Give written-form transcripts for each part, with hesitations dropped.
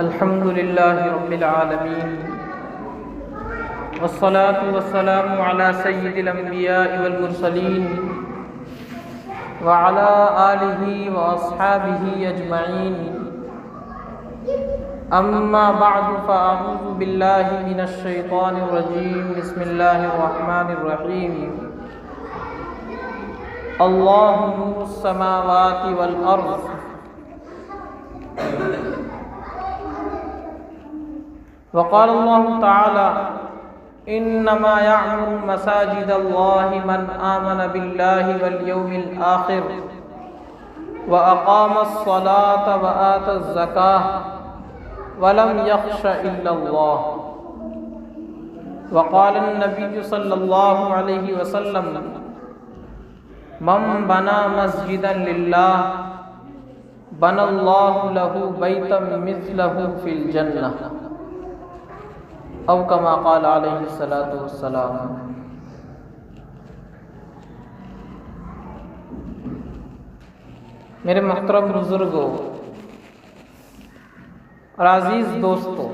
الحمد لله رب العالمين والصلاة والسلام على سيد الأنبياء والمرسلين وعلى آله وأصحابه أجمعين أما بعد فأعوذ بالله من الشيطان الرجيم بسم الله الرحمن الرحيم الله نور السماوات والأرض وقال الله تعالى إنما يعمر مساجد الله من آمن بالله واليوم الآخر وأقام الصلاة وآتى الزكاة ولم يخش إلا الله وقال النبي صلى الله عليه وسلم من بنى مسجدا لله بنى الله له بيتا مثله في الجنة او کما قال علیہ الصلوۃ والسلام۔ میرے محترم بزرگوں اور عزیز دوستوں،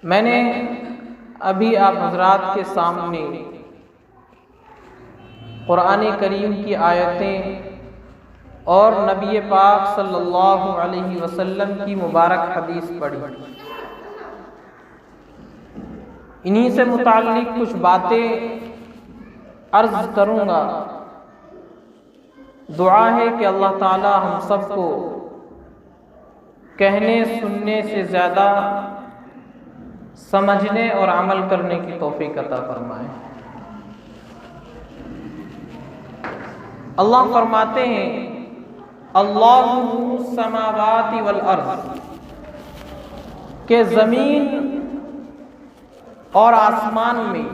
میں نے ابھی آپ حضرات کے سامنے قرآن کریم کی آیتیں اور نبی پاک صلی اللہ علیہ وسلم کی مبارک حدیث پڑھی۔ انہی سے متعلق کچھ باتیں عرض کروں گا۔ دعا ہے کہ اللہ تعالی ہم سب کو کہنے سننے سے زیادہ سمجھنے اور عمل کرنے کی توفیق عطا فرمائے۔ اللہ فرماتے ہیں اللہ نور السماوات والارض، کہ زمین اور آسمان میں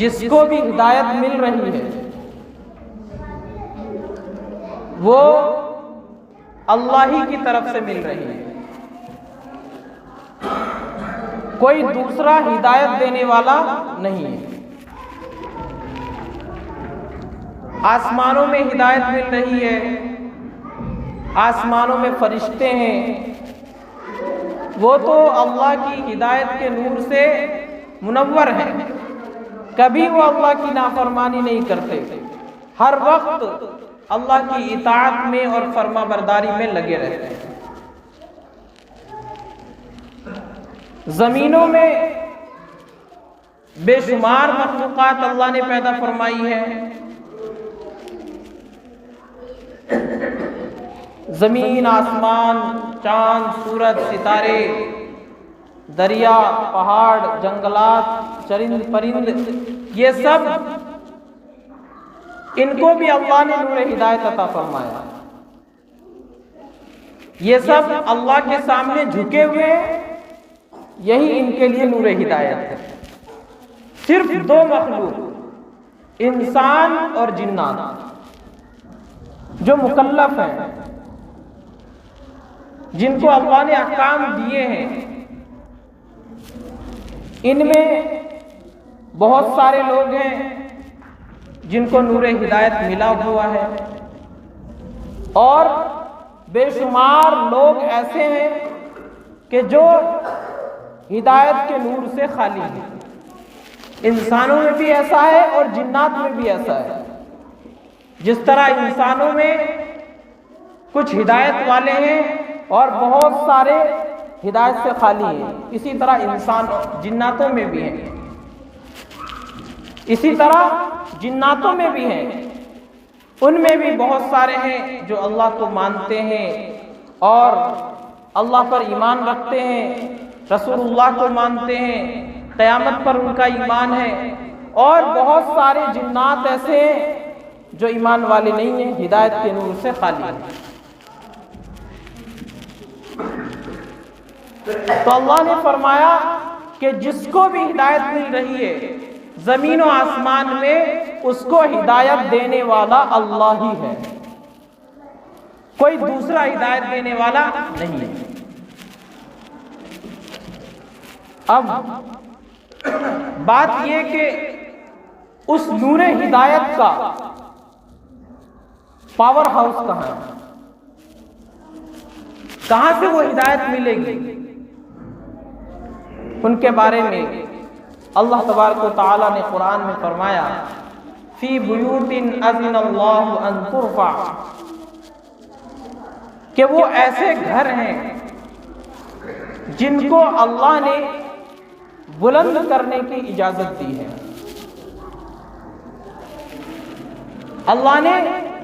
جس کو بھی ہدایت مل رہی ہے وہ اللہ ہی کی طرف سے مل رہی ہے، کوئی دوسرا ہدایت دینے والا نہیں ہے۔ آسمانوں میں ہدایت مل رہی ہے، آسمانوں میں فرشتے ہیں، وہ تو اللہ کی ہدایت کے نور سے منور ہیں، کبھی وہ اللہ کی نافرمانی نہیں کرتے، ہر وقت اللہ کی اطاعت میں اور فرما برداری میں لگے رہتے ہیں۔ زمینوں میں بے شمار مخلوقات اللہ نے پیدا فرمائی ہے۔ زمین، آسمان، چاند، سورج، ستارے، دریا، پہاڑ، جنگلات، چرند پرند، یہ سب ان کو بھی اللہ نے نور ہدایت عطا فرمایا۔ یہ سب اللہ کے سامنے جھکے ہوئے، یہی ان کے لیے نور ہدایت ہے۔ صرف دو مخلوق، انسان اور جنات، جو مکلف ہیں، جن کو اللہ نے احکام دیے ہیں، ان میں بہت سارے لوگ ہیں جن کو نور ہدایت ملا ہوا ہے، اور بے شمار لوگ ایسے ہیں کہ جو ہدایت کے نور سے خالی ہیں۔ انسانوں میں بھی ایسا ہے اور جنات میں بھی ایسا ہے۔ جس طرح انسانوں میں کچھ ہدایت والے ہیں اور بہت سارے ہدایت سے خالی ہیں، اسی طرح جناتوں میں بھی ہیں، اسی طرح جناتوں میں بھی ہیں، ان میں بھی بہت سارے ہیں جو اللہ کو مانتے ہیں اور اللہ پر ایمان رکھتے ہیں، رسول اللہ کو مانتے ہیں، قیامت پر ان کا ایمان ہے، اور بہت سارے جنات ایسے ہیں جو ایمان والے نہیں ہیں، ہدایت کے نور سے خالی ہیں۔ تو اللہ نے فرمایا کہ جس کو بھی ہدایت مل رہی ہے زمین و آسمان میں، اس کو ہدایت دینے والا اللہ ہی ہے، کوئی دوسرا ہدایت دینے والا نہیں ہے۔ اب بات یہ کہ اس نور ہدایت کا پاور ہاؤس کہاں ہے؟ کہاں سے وہ ہدایت ملے گی؟ ان کے بارے میں اللہ تبارک و تعالی نے قرآن میں فرمایا فی بیوت اذن اللہ ان ترفع، کہ وہ ایسے گھر ہیں جن کو اللہ نے بلند کرنے کی اجازت دی ہے۔ اللہ نے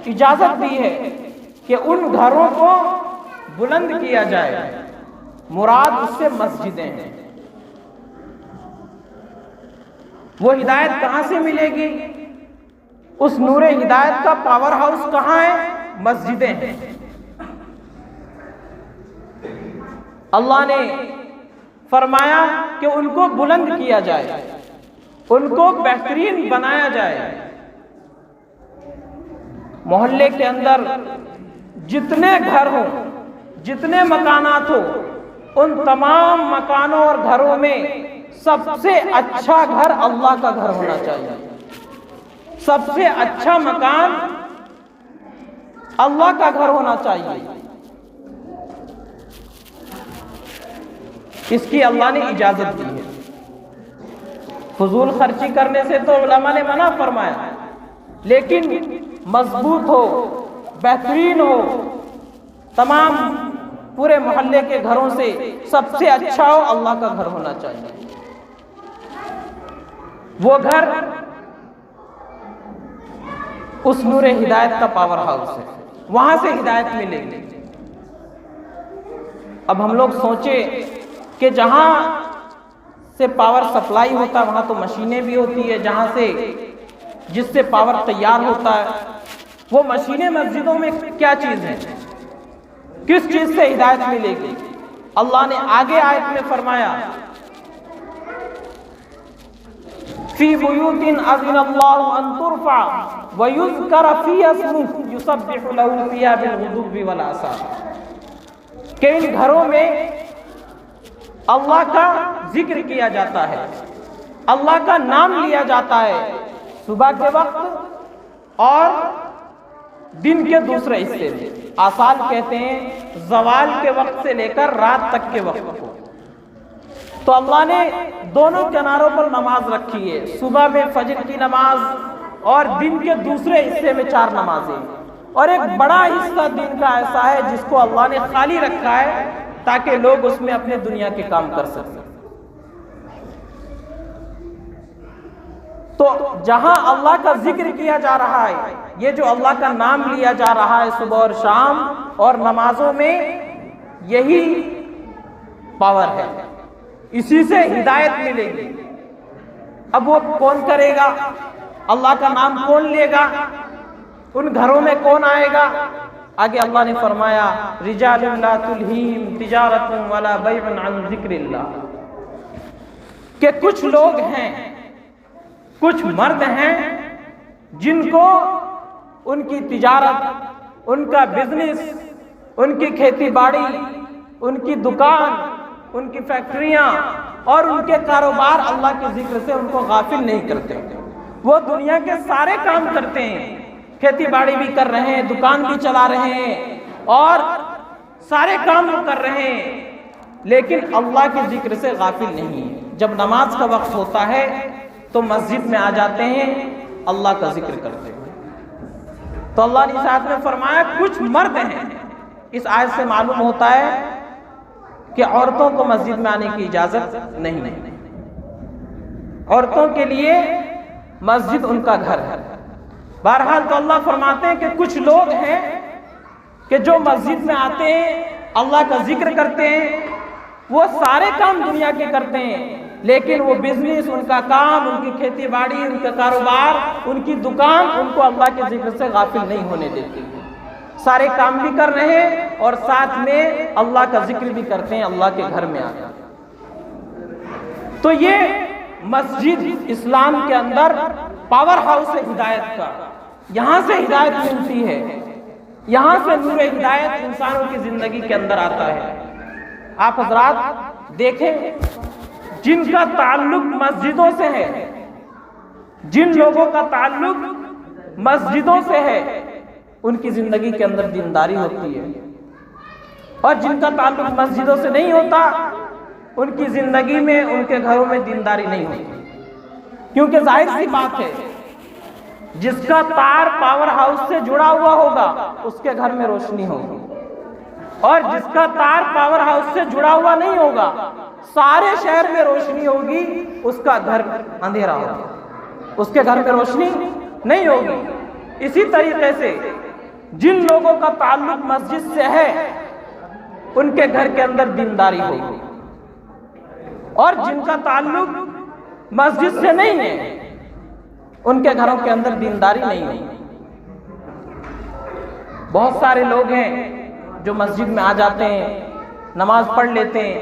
اجازت دی ہے کہ ان گھروں کو بلند کیا جائے، مراد اس سے مسجدیں ہیں۔ وہ ہدایت کہاں سے ملے گی؟ اس نور ہدایت کا پاور ہاؤس کہاں ہے؟ مسجدیں ہیں۔ اللہ نے فرمایا کہ ان کو بلند کیا جائے، ان کو بہترین بنایا جائے۔ محلے کے اندر جتنے گھر ہوں، جتنے مکانات ہوں، ان تمام مکانوں اور گھروں میں سب سے اچھا گھر اللہ کا گھر ہونا چاہیے۔ سب سے اچھا مکان اللہ کا گھر ہونا چاہیے۔ اس کی اللہ نے اجازت دی ہے۔ فضول خرچی کرنے سے تو علماء نے منع فرمایا، لیکن مضبوط ہو، بہترین ہو، تمام پورے محلے کے گھروں سے سب سے اچھا ہو، اللہ کا گھر ہونا چاہیے۔ وہ گھر اس نور ہدایت کا پاور ہاؤس ہے، وہاں سے ہدایت ملے گی۔ اب ہم لوگ سوچیں کہ جہاں سے پاور سپلائی ہوتا ہے وہاں تو مشینیں بھی ہوتی ہے، جہاں سے جس سے پاور تیار ہوتا ہے، وہ مشینیں مسجدوں میں کیا چیز ہے؟ کس چیز سے ہدایت ملے گی؟ اللہ نے آگے آیت میں فرمایا فی بیوت اذن اللہ ان ترفع ویذکر فیہا اسمہ یسبح لہ فیہا بالغدو والآصال، کہ ان گھروں میں اللہ کا ذکر کیا جاتا ہے، اللہ کا نام لیا جاتا ہے، صبح کے وقت اور دن کے دوسرے حصے میں۔ آصال کہتے ہیں زوال کے وقت سے لے کر رات تک کے وقت کو۔ تو اللہ نے دونوں کناروں پر نماز رکھی ہے، صبح میں فجر کی نماز اور دن کے دوسرے حصے میں 4 نمازیں، اور ایک بڑا حصہ دن کا ایسا ہے جس کو اللہ نے خالی رکھا ہے تاکہ لوگ اس میں اپنے دنیا کے کام کر سکیں۔ تو جہاں اللہ کا ذکر کیا جا رہا ہے، یہ جو اللہ کا نام لیا جا رہا ہے صبح اور شام اور نمازوں میں، یہی پاور ہے، اسی سے ہدایت ملے گی۔ اب وہ کون کرے گا؟ اللہ کا نام کون لے گا؟ ان گھروں میں کون آئے گا؟ آگے اللہ نے فرمایا رجال لا تلہیہم تجارت ولا بیع عن ذکر اللہ، کہ کچھ لوگ ہیں، کچھ مرد ہیں جن کو ان کی تجارت، ان کا بزنس، ان کی کھیتی باڑی، ان کی دکان، ان کی فیکٹریاں اور ان کے کاروبار اللہ کے ذکر سے ان کو غافل نہیں کرتے۔ وہ دنیا کے سارے کام کرتے ہیں، کھیتی باڑی بھی کر رہے ہیں، دکان بھی چلا رہے ہیں اور سارے کام وہ کر رہے ہیں، لیکن اللہ کے ذکر سے غافل نہیں ہیں۔ جب نماز کا وقت ہوتا ہے تو مسجد میں آ جاتے ہیں، اللہ کا ذکر کرتے ہیں۔ تو اللہ نے اس آیت میں فرمایا کچھ مرد ہیں۔ اس آیت سے معلوم ہوتا ہے کہ عورتوں کو مسجد میں آنے کی اجازت نہیں، عورتوں کے لیے مسجد ان کا گھر ہے۔ بہرحال تو اللہ فرماتے ہیں کہ کچھ لوگ ہیں کہ جو مسجد میں آتے ہیں، اللہ کا ذکر کرتے ہیں، وہ سارے کام دنیا کے کرتے ہیں، لیکن وہ بزنس، ان کا کام، ان کی کھیتی باڑی، ان کا کاروبار، ان کی دکان ان کو اللہ کے ذکر سے غافل نہیں ہونے دیتی۔ سارے کام بھی کر رہے ہیں اور ساتھ میں اللہ کا ذکر بھی کرتے ہیں اللہ کے گھر میں آ کر۔ تو یہ مسجد اسلام کے اندر پاور ہاؤس ہے ہدایت کا، یہاں سے ہدایت ملتی ہے، یہاں سے نور ہدایت انسانوں کی زندگی کے اندر آتا ہے۔ آپ حضرات دیکھیں جن کا تعلق مسجدوں سے ہے، جن لوگوں کا تعلق مسجدوں سے ہے، ان کی زندگی کے اندر دینداری ہوتی ہے، اور جن کا تعلق مسجدوں سے نہیں ہوتا ان کی زندگی میں، ان کے گھروں میں دینداری نہیں ہوتی، کیونکہ ظاہر سی بات ہے جس کا تار پاور ہاؤس سے جڑا ہوا ہوگا اس کے گھر میں روشنی ہوگی، اور جس کا تار پاور ہاؤس سے جڑا ہوا نہیں ہوگا سارے شہر میں روشنی ہوگی، اس کا گھر اندھیرا ہوگا، اس کے گھر میں روشنی نہیں ہوگی۔ اسی طریقے سے جن لوگوں کا تعلق مسجد سے ہے ان کے گھر کے اندر دینداری ہوگی، اور جن کا تعلق مسجد سے نہیں ہے ان کے گھروں کے اندر دینداری نہیں ہے۔ بہت سارے لوگ ہیں جو مسجد میں آ جاتے ہیں، نماز پڑھ لیتے ہیں،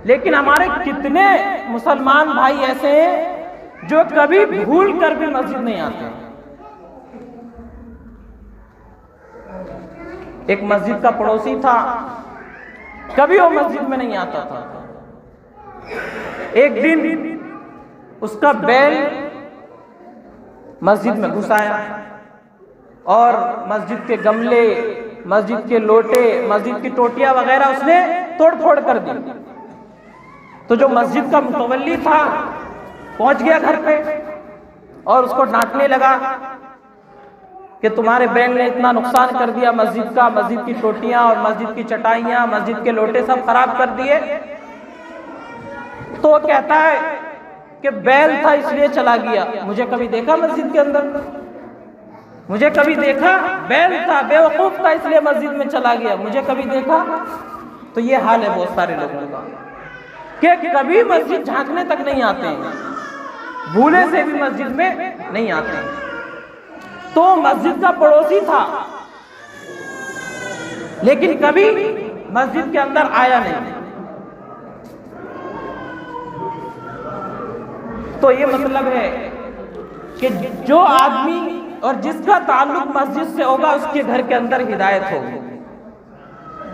لیکن ہمارے کتنے مسلمان بھائی ایسے ہیں جو کبھی بھول کر بھی مسجد نہیں آتے۔ ایک مسجد کا پڑوسی تھا، کبھی وہ مسجد میں نہیں آتا تھا۔ ایک دن اس کا بیل مسجد میں گھس آیا اور مسجد کے گملے، مسجد کے لوٹے، مسجد کی ٹوٹیاں وغیرہ اس نے توڑ پھوڑ کر دی۔ تو جو مسجد کا متولی تھا پہنچ گیا گھر پہ اور اس کو ڈانٹنے لگا کہ تمہارے بیل نے اتنا نقصان کر دیا مسجد کا، مسجد کی ٹوٹیاں اور مسجد کی چٹائیاں، مسجد کے لوٹے سب خراب کر دیے۔ تو وہ کہتا ہے کہ بیل تھا اس لیے چلا گیا، مجھے کبھی دیکھا مسجد کے اندر؟ مجھے کبھی دیکھا؟ بیل تھا، بے وقوف تھا اس لیے مسجد میں چلا گیا، مجھے کبھی دیکھا؟ تو یہ حال ہے بہت سارے لوگوں کا کہ کبھی مسجد جھانکنے تک نہیں آتے ہیں، بھولے سے بھی مسجد میں نہیں آتے ہیں۔ تو مسجد کا پڑوسی تھا لیکن کبھی مسجد کے اندر آیا نہیں۔ تو یہ مطلب ہے کہ جو آدمی اور جس کا تعلق مسجد سے ہوگا اس کے گھر کے اندر ہدایت ہوگی،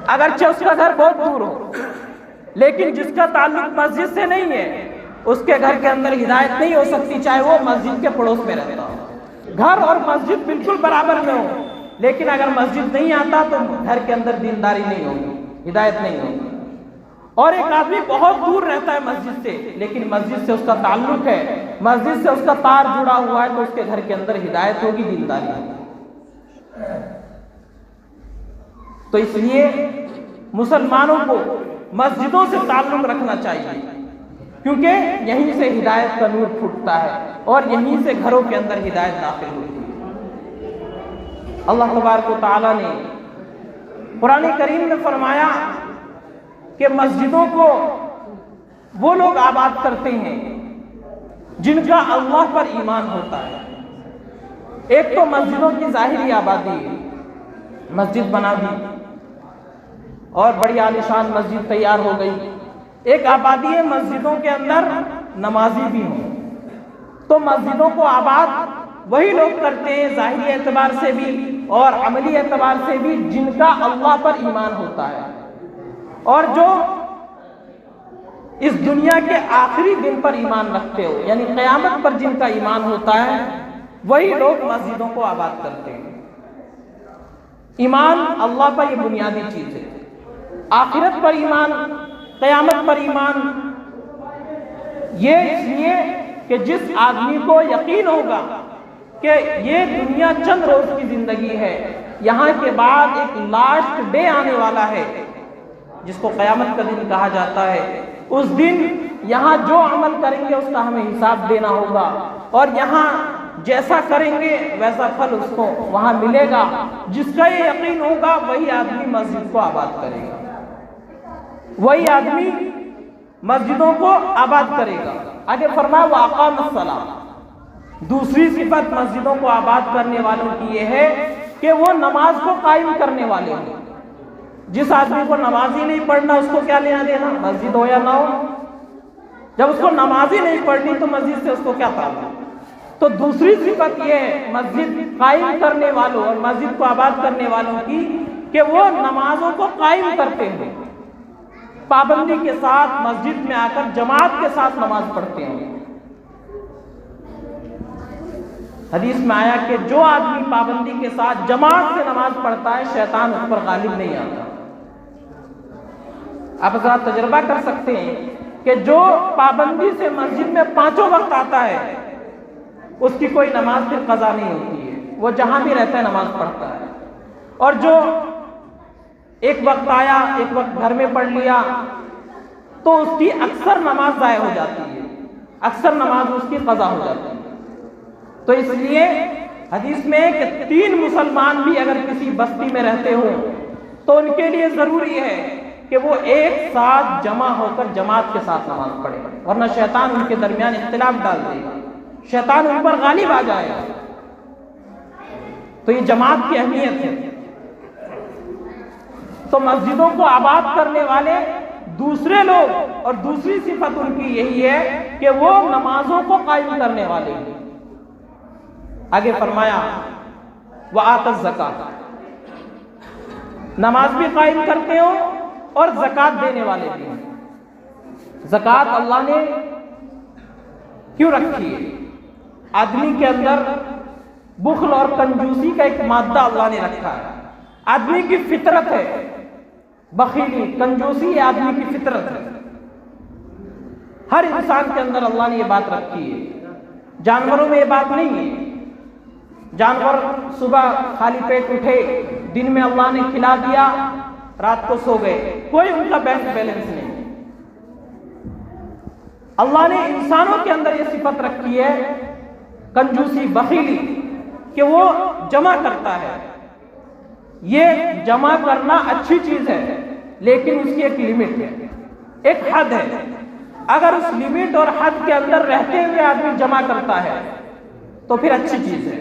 اگرچہ اس کا گھر بہت دور ہو، لیکن جس کا تعلق مسجد سے نہیں ہے اس کے گھر کے اندر ہدایت نہیں ہو سکتی، چاہے وہ مسجد کے پڑوس میں رہتا ہو۔ گھر اور مسجد بالکل برابر میں ہو، لیکن اگر مسجد نہیں آتا تو گھر کے اندر دینداری نہیں ہوگی، ہدایت نہیں ہوگی۔ اور ایک آدمی بہت دور رہتا ہے مسجد سے لیکن مسجد سے اس کا تعلق ہے، مسجد سے اس کا تار جڑا ہوا ہے، تو اس کے گھر کے اندر ہدایت ہوگی، دینداری ہوگی۔ تو اس لیے مسلمانوں کو مسجدوں سے تعلق رکھنا چاہیے، کیونکہ یہیں سے ہدایت کا نور پھوٹتا ہے اور یہیں سے گھروں کے اندر ہدایت داخل ہوتی ہے۔ اللہ تبارک و تعالیٰ نے قرآن کریم میں فرمایا کہ مسجدوں کو وہ لوگ آباد کرتے ہیں جن کا اللہ پر ایمان ہوتا ہے۔ ایک تو مسجدوں کی ظاہری آبادی ہے، مسجد بنا دی اور بڑی عالیشان مسجد تیار ہو گئی۔ ایک آبادی ہے مسجدوں کے اندر نمازی بھی ہوں، تو مسجدوں کو آباد وہی لوگ کرتے ہیں ظاہری اعتبار سے بھی اور عملی اعتبار سے بھی جن کا اللہ پر ایمان ہوتا ہے، اور جو اس دنیا کے آخری دن پر ایمان رکھتے ہو، یعنی قیامت پر جن کا ایمان ہوتا ہے وہی لوگ مسجدوں کو آباد کرتے ہیں۔ ایمان اللہ پر یہ بنیادی چیز ہے، آخرت پر ایمان، قیامت پر ایمان، یہ اس لیے کہ جس آدمی کو یقین ہوگا کہ یہ دنیا چند روز کی زندگی ہے، یہاں کے بعد ایک لاسٹ ڈے آنے والا ہے جس کو قیامت کا دن کہا جاتا ہے، اس دن یہاں جو عمل کریں گے اس کا ہمیں حساب دینا ہوگا، اور یہاں جیسا کریں گے ویسا پھل اس کو وہاں ملے گا۔ جس کا یہ یقین ہوگا وہی آدمی مسجد کو آباد کرے گا، وہی آدمی مسجدوں کو آباد کرے گا۔ آگے فرمایا وَأَقَامَ الصَّلَاةَ، دوسری صفت مسجدوں کو آباد کرنے والوں کی یہ ہے کہ وہ نماز کو قائم کرنے والے ہیں۔ جس آدمی کو نماز ہی نہیں پڑھنا اس کو کیا لینا دینا، مسجد ہو یا نہ ہو؟ جب اس کو نماز ہی نہیں پڑھنی تو مسجد سے اس کو کیا تعلق؟ تو دوسری صفت یہ ہے مسجد قائم کرنے والوں اور مسجد کو آباد کرنے والوں کی کہ وہ نمازوں کو قائم کرتے ہیں، پابندی کے ساتھ مسجد میں آ کر جماعت کے ساتھ نماز پڑھتے ہیں۔ حدیث میں آیا کہ جو آدمی پابندی کے ساتھ جماعت سے نماز پڑھتا ہے شیطان اس پر غالب نہیں آتا۔ آپ حضرات تجربہ کر سکتے ہیں کہ جو پابندی سے مسجد میں 5 وقت آتا ہے اس کی کوئی نماز پھر قضا نہیں ہوتی ہے، وہ جہاں بھی رہتا ہے نماز پڑھتا ہے۔ اور جو ایک وقت آیا ایک وقت گھر میں پڑھ لیا تو اس کی اکثر نماز ضائع ہو جاتی ہے، اکثر نماز اس کی قضا ہو جاتی ہے۔ تو اس لیے حدیث میں کہ 3 مسلمان بھی اگر کسی بستی میں رہتے ہوں تو ان کے لیے ضروری ہے کہ وہ ایک ساتھ جمع ہو کر جماعت کے ساتھ نماز پڑھے، ورنہ شیطان ان کے درمیان اختلاف ڈال دے گا، شیطان ان پر غالب آ جائے گا۔ تو یہ جماعت کی اہمیت ہے۔ تو مسجدوں کو آباد کرنے والے دوسرے لوگ اور دوسری صفت ان کی یہی ہے کہ وہ نمازوں کو قائم کرنے والے ہیں۔ آگے فرمایا وآت الزکاۃ، نماز بھی قائم کرتے ہو اور زکوٰۃ دینے والے بھی ہیں۔ زکوٰۃ اللہ نے کیوں رکھی ہے؟ آدمی کے اندر بخل اور کنجوسی کا ایک مادہ اللہ نے رکھا ہے، آدمی کی فطرت ہے، بخیلی کنجوسی یہ آدمی کی فطرت ہے، ہر انسان کے اندر اللہ نے یہ بات رکھی ہے۔ جانوروں میں یہ بات نہیں ہے، جانور صبح خالی پیٹ اٹھے، دن میں اللہ نے کھلا دیا، رات کو سو گئے، کوئی ان کا بینک بیلنس نہیں۔ اللہ نے انسانوں کے اندر یہ صفت رکھی ہے کنجوسی بخیلی کہ وہ جمع کرتا ہے۔ یہ جمع کرنا اچھی چیز ہے لیکن اس کی ایک لمٹ ہے، ایک حد ہے۔ اگر اس لمٹ اور حد کے اندر رہتے ہوئے آدمی جمع کرتا ہے تو پھر اچھی چیز ہے،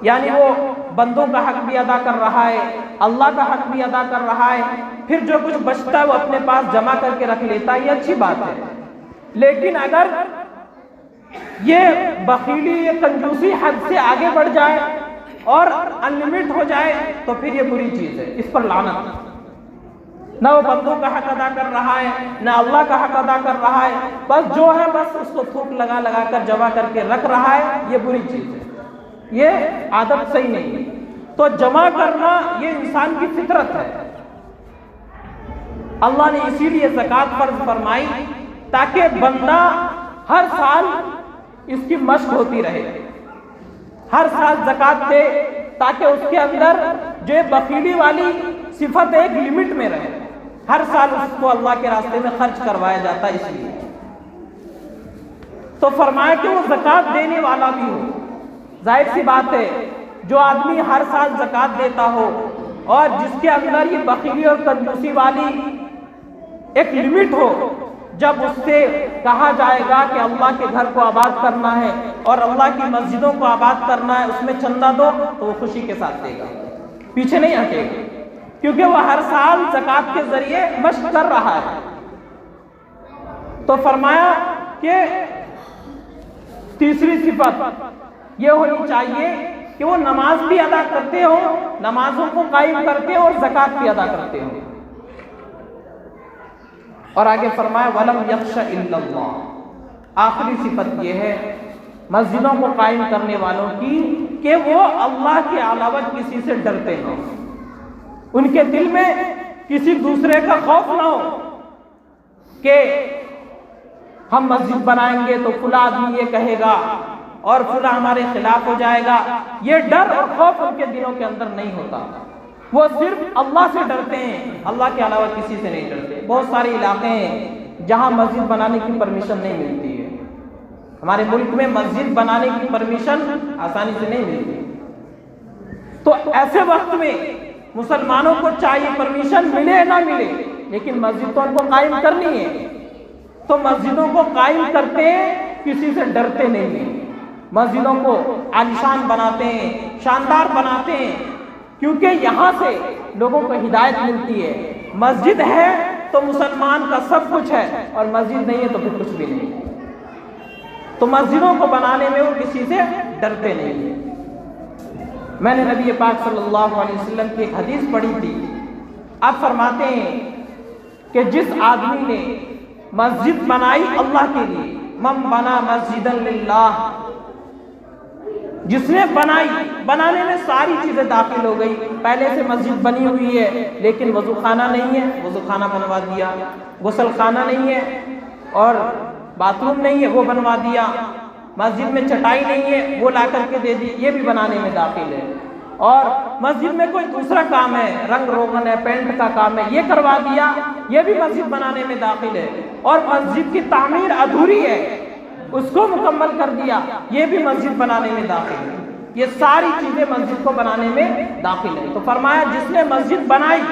یعنی وہ بندوں کا حق بھی ادا کر رہا ہے، اللہ کا حق بھی ادا کر رہا ہے، پھر جو کچھ بچتا ہے وہ اپنے پاس جمع کر کے رکھ لیتا ہے، یہ اچھی بات ہے۔ لیکن اگر یہ بخیلی یہ کنجوسی حد سے آگے بڑھ جائے اور انلمٹ ہو جائے تو پھر یہ بری چیز ہے، اس پر لعنت۔ نہ وہ بندوں کا حق ادا کر رہا ہے نہ اللہ کا حق ادا کر رہا ہے، بس جو ہے بس اس کو تھوک لگا لگا کر جمع کر کے رکھ رہا ہے، یہ بری چیز ہے، یہ عادت صحیح نہیں ہے۔ تو جمع کرنا یہ انسان کی فطرت ہے۔ اللہ نے اسی لیے زکوٰۃ فرض فرمائی تاکہ بندہ ہر سال اس کی مشق ہوتی رہے، ہر سال زکوٰۃ دے تاکہ اس کے اندر جو بخیلی والی صفت ایک لمٹ میں رہے، ہر سال اس کو اللہ کے راستے میں خرچ کروایا جاتا ہے۔ اس لیے تو فرمایا کہ وہ زکوٰۃ دینے والا بھی ہو۔ ظاہر سی بات ہے جو آدمی ہر سال زکوٰۃ دیتا ہو اور جس کے اندر یہ بخیلی اور کنجوسی والی ایک لمٹ ہو، جب اس سے کہا جائے گا کہ اللہ کے گھر کو آباد کرنا ہے اور اللہ کی مسجدوں کو آباد کرنا ہے، اس میں چندہ دو، تو وہ خوشی کے ساتھ دے گا، پیچھے نہیں ہٹے گا، کیونکہ وہ ہر سال زکوٰۃ کے ذریعے مشق کر رہا ہے۔ تو فرمایا کہ تیسری صفت یہ ہونی چاہیے کہ وہ نماز بھی ادا کرتے ہو، نمازوں کو قائم کرتے ہو اور زکوٰۃ بھی ادا کرتے ہو۔ اور آگے فرمایا وَلَمْ يَخْشَ إِلَّا اللَّهُ، آخری صفت یہ ہے مسجدوں کو قائم کرنے والوں کی کہ وہ اللہ کے علاوہ کسی سے ڈرتے نہ ہو، ان کے دل میں کسی دوسرے کا خوف نہ ہو کہ ہم مسجد بنائیں گے تو فلاں آدمی یہ کہے گا اور فلاں ہمارے خلاف ہو جائے گا۔ یہ ڈر اور خوف ان کے دلوں کے اندر نہیں ہوتا، وہ صرف اللہ سے ڈرتے ہیں، اللہ کے علاوہ کسی سے نہیں ڈرتے۔ بہت سارے علاقے ہیں جہاں مسجد بنانے کی پرمیشن نہیں ملتی ہے، ہمارے ملک میں مسجد بنانے کی پرمیشن آسانی سے نہیں ملتی۔ تو ایسے وقت میں مسلمانوں کو چاہیے پرمیشن ملے نہ ملے لیکن مسجد تو ان کو قائم کرنی ہے، تو مسجدوں کو قائم کرتے ہیں، کسی سے ڈرتے نہیں ہیں، مسجدوں کو عالیشان بناتے ہیں، شاندار بناتے ہیں، کیونکہ یہاں سے لوگوں کو ہدایت ملتی ہے۔ مسجد ہے تو مسلمان کا سب کچھ ہے اور مسجد نہیں ہے تو پھر کچھ بھی نہیں۔ تو مسجدوں کو بنانے میں وہ کسی سے ڈرتے نہیں ہیں۔ میں نے نبی پاک صلی اللہ علیہ وسلم کی ایک حدیث پڑھی تھی، آپ فرماتے ہیں کہ جس آدمی نے مسجد بنائی اللہ کے لیے، من بنا مسجدا للہ، جس نے بنائی، بنانے میں ساری چیزیں داخل ہو گئی، پہلے سے مسجد بنی ہوئی ہے لیکن وضو خانہ نہیں ہے، وضو خانہ بنوا دیا، غسل خانہ نہیں ہے اور باتھ روم نہیں ہے، وہ بنوا دیا، مسجد میں چٹائی نہیں ہے، وہ لا کر کے دے دی، یہ بھی بنانے میں داخل ہے، اور مسجد میں کوئی دوسرا کام ہے، رنگ روغن ہے، پینٹ کا کام ہے، یہ کروا دیا، یہ بھی مسجد بنانے میں داخل ہے، اور مسجد کی تعمیر ادھوری ہے، اس کو مکمل کر دیا، یہ بھی مسجد بنانے میں داخل ہے۔ یہ ساری چیزیں مسجد کو بنانے میں داخل ہے۔ تو فرمایا جس نے مسجد بنائی،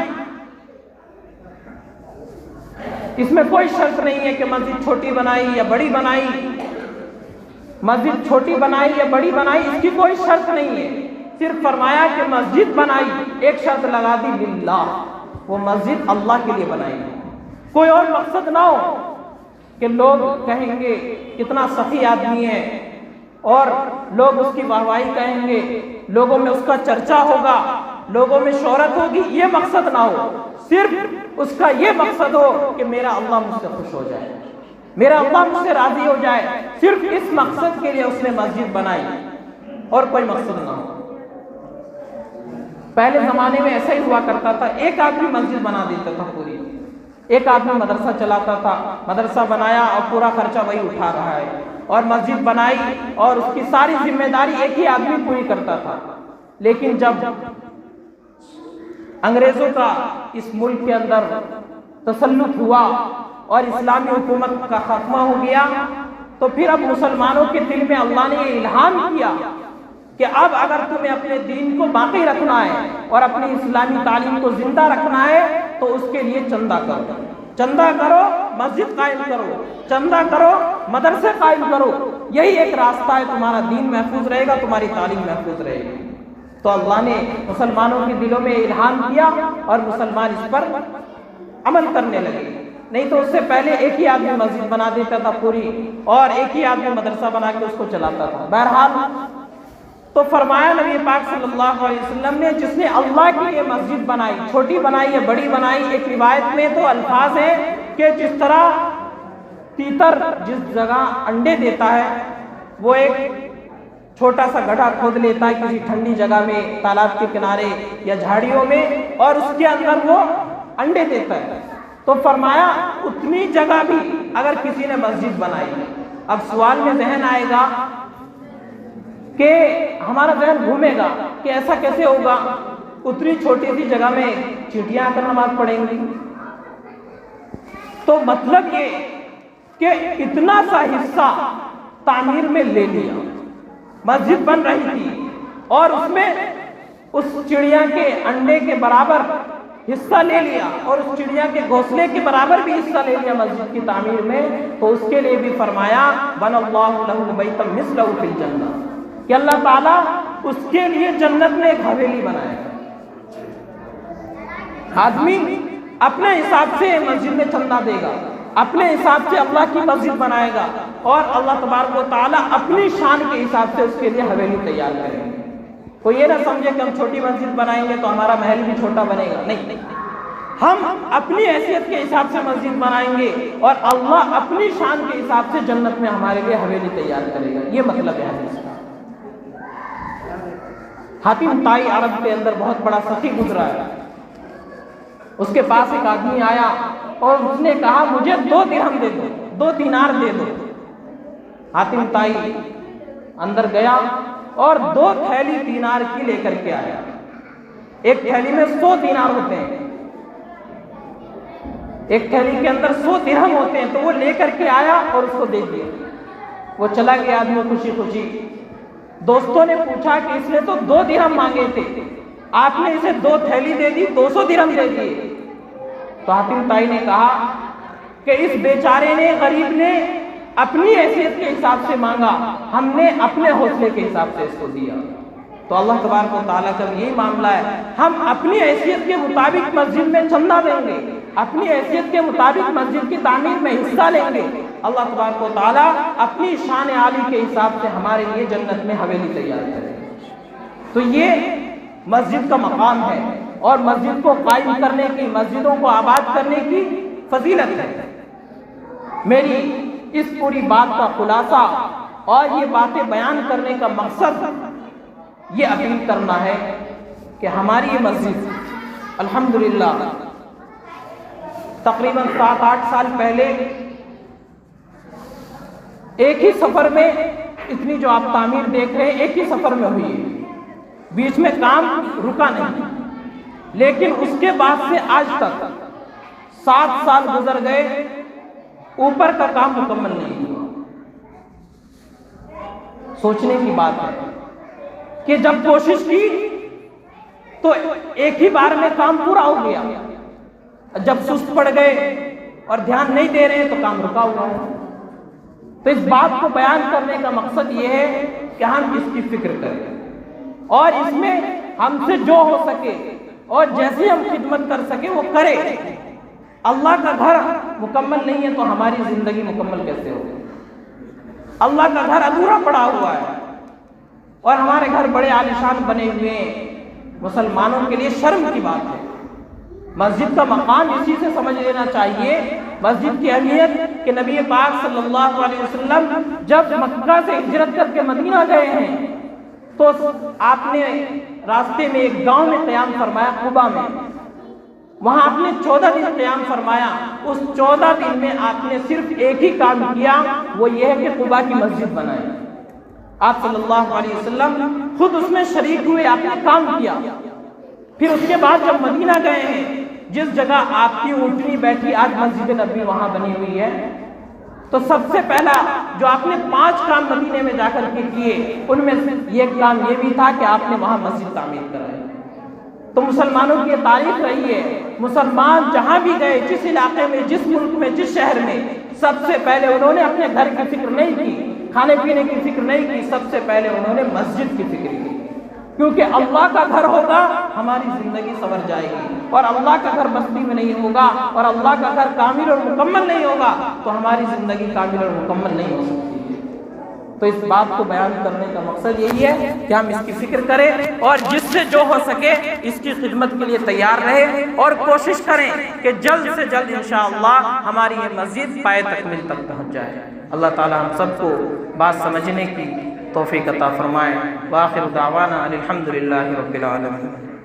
اس میں کوئی شرط نہیں ہے کہ مسجد چھوٹی بنائی یا بڑی بنائی، مسجد چھوٹی بنائی یا بڑی بنائی، اس کی کوئی شرط نہیں ہے، صرف فرمایا کہ مسجد بنائی، ایک شرط لگا دی، للہ، وہ مسجد اللہ کے لیے بنائی، کوئی اور مقصد نہ ہو کہ لوگ کہیں گے کتنا سخی آدمی ہے اور لوگ اس کی واہواہی کہیں گے، لوگوں میں اس کا چرچا ہوگا، لوگوں میں شہرت ہوگی، یہ مقصد نہ ہو، صرف اس کا یہ مقصد ہو کہ میرا اللہ مجھ سے خوش ہو جائے، میرا اللہ مجھ سے راضی ہو جائے، صرف اس مقصد کے لیے اس نے مسجد بنائی اور کوئی مقصد نہ ہو۔ پہلے زمانے میں ایسا ہی ہوا کرتا تھا، ایک آدمی مسجد بنا دیتا تھا پوری، ایک آدمی مدرسہ چلاتا تھا، مدرسہ بنایا اور پورا خرچہ وہی اٹھا رہا ہے، اور مسجد بنائی اور اس کی ساری ذمہ داری ایک ہی آدمی پوری کرتا تھا۔ لیکن جب انگریزوں کا اس ملک کے اندر تسلط ہوا اور اسلامی حکومت کا خاتمہ ہو گیا، تو پھر اب مسلمانوں کے دل میں اللہ نے یہ الہام کیا کہ اب اگر تمہیں اپنے دین کو باقی رکھنا ہے اور اپنی اسلامی تعلیم کو زندہ رکھنا ہے تو اس کے لیے چندہ کرو، چندہ کرو، مسجد قائم کرو، چندہ کرو، مدرسے قائم کرو، یہی ایک راستہ ہے، تمہارا دین محفوظ رہے گا، تمہاری تعلیم محفوظ رہے گی۔ تو اللہ نے مسلمانوں کے دلوں میں الہام کیا اور مسلمان اس پر عمل کرنے لگے، نہیں تو اس سے پہلے ایک ہی آدمی مسجد بنا دیتا تھا پوری، اور ایک ہی آدمی مدرسہ بنا کے اس کو چلاتا تھا۔ بہرحال تو فرمایا نبی پاک صلی اللہ علیہ وسلم نے، جس نے اللہ کی یہ مسجد بنائی، چھوٹی بنائی یا بڑی بنائی، ایک روایت میں تو الفاظ ہیں کہ جس طرح تیتر جس جگہ انڈے دیتا ہے، وہ ایک چھوٹا سا گڑھا کھود لیتا ہے کسی ٹھنڈی جگہ میں، تالاب کے کنارے یا جھاڑیوں میں، اور اس کے اندر وہ انڈے دیتا ہے، تو فرمایا اتنی جگہ بھی اگر کسی نے مسجد بنائی۔ اب سوال میں ذہن آئے گا کہ ہمارا ذہن گھومے گا کہ ایسا کیسے ہوگا، اتنی چھوٹی سی جگہ میں چیٹیاں آ کر نماز پڑھیں گی؟ تو مطلب یہ کہ اتنا سا حصہ تعمیر میں لے لیا، مسجد بن رہی تھی اور اس میں اس چڑیا کے انڈے کے برابر حصہ لے لیا اور اس چڑیا کے گھونسلے کے برابر بھی حصہ لے لیا مسجد کی تعمیر میں، تو اس کے لیے بھی فرمایا بَنَى اللَّهُ لَهُ بَيْتًا مِثْلَهُ فِي الْجَنَّةِ، کہ اللہ تعالیٰ اس کے لیے جنت میں ایک حویلی بنائے گا۔ آدمی اپنے حساب سے مسجد میں چندہ دے گا، اپنے حساب سے اللہ کی مسجد بنائے گا، اور اللہ تبارک و تعالیٰ اپنی شان کے حساب سے اس کے لیے حویلی تیار کرے گا۔ کوئی یہ نہ سمجھے کہ ہم چھوٹی مسجد بنائیں گے تو ہمارا محل بھی چھوٹا بنے گا، نہیں، ہم اپنی حیثیت کے حساب سے مسجد بنائیں گے اور اللہ اپنی شان کے حساب سے جنت میں ہمارے لیے حویلی تیار کرے گا، یہ مطلب ہے حدیث کا۔ حاتم طائی عرب کے اندر بہت بڑا سخی گزرا ہے، اس کے پاس ایک آدمی آیا اور اس نے کہا مجھے 2 درہم دے دو، 2 دینار دے دو۔ حاتم طائی اندر گیا اور 2 تھیلی دینار کی لے کر کے آیا، ایک تھیلی میں 100 دینار ہوتے ہیں، ایک تھیلی کے اندر 100 درہم ہوتے ہیں، تو وہ لے کر کے آیا اور اس کو دے دیا۔ وہ چلا گیا آدمی خوشی خوشی، دوستوں نے پوچھا کہ اس نے تو 2 درہم مانگے تھے، آپ نے اسے 2 تھیلی دے دی، 200 درہم دے دیے۔ تو حاتم طائی نے کہا کہ اس بیچارے نے، غریب نے اپنی حیثیت کے حساب سے مانگا، ہم نے اپنے حوصلے کے حساب سے اس کو دیا۔ تو اللہ تبارک و تعالیٰ کا یہی معاملہ ہے، ہم اپنی حیثیت کے مطابق مسجد میں چندہ دیں گے، اپنی حیثیت کے مطابق مسجد کی تعمیر میں حصہ لیں گے، اللہ تبارک و تعالیٰ اپنی شان عالی کے حساب سے ہمارے لیے جنت میں حویلی تیار کرے گا۔ تو یہ مسجد کا مقام ہے اور مسجد کو قائم کرنے کی، مسجدوں کو آباد کرنے کی فضیلت ہے۔ میری اس پوری بات کا خلاصہ اور یہ باتیں بیان کرنے کا مقصد یہ اپیل کرنا ہے کہ ہماری یہ مسجد الحمدللہ تقریباً 7-8 سال پہلے ایک ہی سفر میں اتنی جو آپ تعمیر دیکھ رہے ہیں ایک ہی سفر میں ہوئی ہے، بیچ میں کام رکا نہیں، لیکن اس کے بعد سے آج تک 7 سال گزر گئے، اوپر کا کام مکمل نہیں ہوا۔ سوچنے کی بات ہے کہ جب کوشش کی تو ایک ہی بار میں کام پورا ہو گیا، جب سست پڑ گئے اور دھیان نہیں دے رہے تو کام رکا ہوا ہے۔ تو اس بات کو بیان کرنے کا مقصد یہ ہے کہ ہم اس کی فکر کریں اور اس میں ہم سے جو ہو سکے اور جیسے ہم خدمت کر سکیں وہ کرے۔ اللہ کا گھر مکمل نہیں ہے تو ہماری زندگی مکمل کیسے ہوگی؟ اللہ کا گھر ادھورا پڑا ہوا ہے اور ہمارے گھر بڑے عالیشان بنے ہوئے ہیں، مسلمانوں کے لیے شرم کی بات ہے۔ مسجد کا مقام اسی سے سمجھ لینا چاہیے، مسجد کی اہمیت کہ نبی پاک صلی اللہ علیہ وسلم جب مکہ سے ہجرت کر کے مدینہ گئے ہیں تو آپ نے راستے میں ایک گاؤں میں قیام فرمایا، قباء میں، وہاں آپ نے 14 دن قیام فرمایا۔ اس 14 دن میں آپ نے صرف ایک ہی کام کیا، وہ یہ ہے کہ قباء کی مسجد بنائی۔ آپ صلی اللہ علیہ وسلم خود اس میں شریک ہوئے، آپ نے کام کیا۔ پھر اس کے بعد جب مدینہ گئے ہیں، جس جگہ آپ کی اونٹنی بیٹھی آج مسجد نبوی وہاں بنی ہوئی ہے، تو سب سے پہلا جو آپ نے 5 کام مدینے میں جا کر کے کیے، ان میں سے ایک کام یہ بھی تھا کہ آپ نے وہاں مسجد تعمیر کرائی۔ تو مسلمانوں کی یہ تاریخ رہی ہے، مسلمان جہاں بھی گئے، جس علاقے میں، جس ملک میں، جس شہر میں، سب سے پہلے انہوں نے اپنے گھر کی فکر نہیں کی، کھانے پینے کی فکر نہیں کی، سب سے پہلے انہوں نے مسجد کی فکر کی، کیونکہ اللہ کا گھر ہوگا ہماری زندگی سنور جائے گی، اور اللہ کا گھر بستی میں نہیں ہوگا اور اللہ کا گھر کامل اور مکمل نہیں ہوگا تو ہماری زندگی کامل اور مکمل نہیں ہو سکتی۔ تو اس بات کو بیان کرنے کا مقصد یہی ہے کہ ہم اس کی فکر کریں اور جس سے جو ہو سکے اس کی خدمت کے لیے تیار رہے اور کوشش کریں کہ جلد سے جلد انشاءاللہ ہماری یہ مسجد پائے تکمیل تک پہنچ جائے۔ اللہ تعالی ہم سب کو بات سمجھنے کی توفیق عطا فرمائے۔ وآخر دعوانا الحمدللہ رب العالمین۔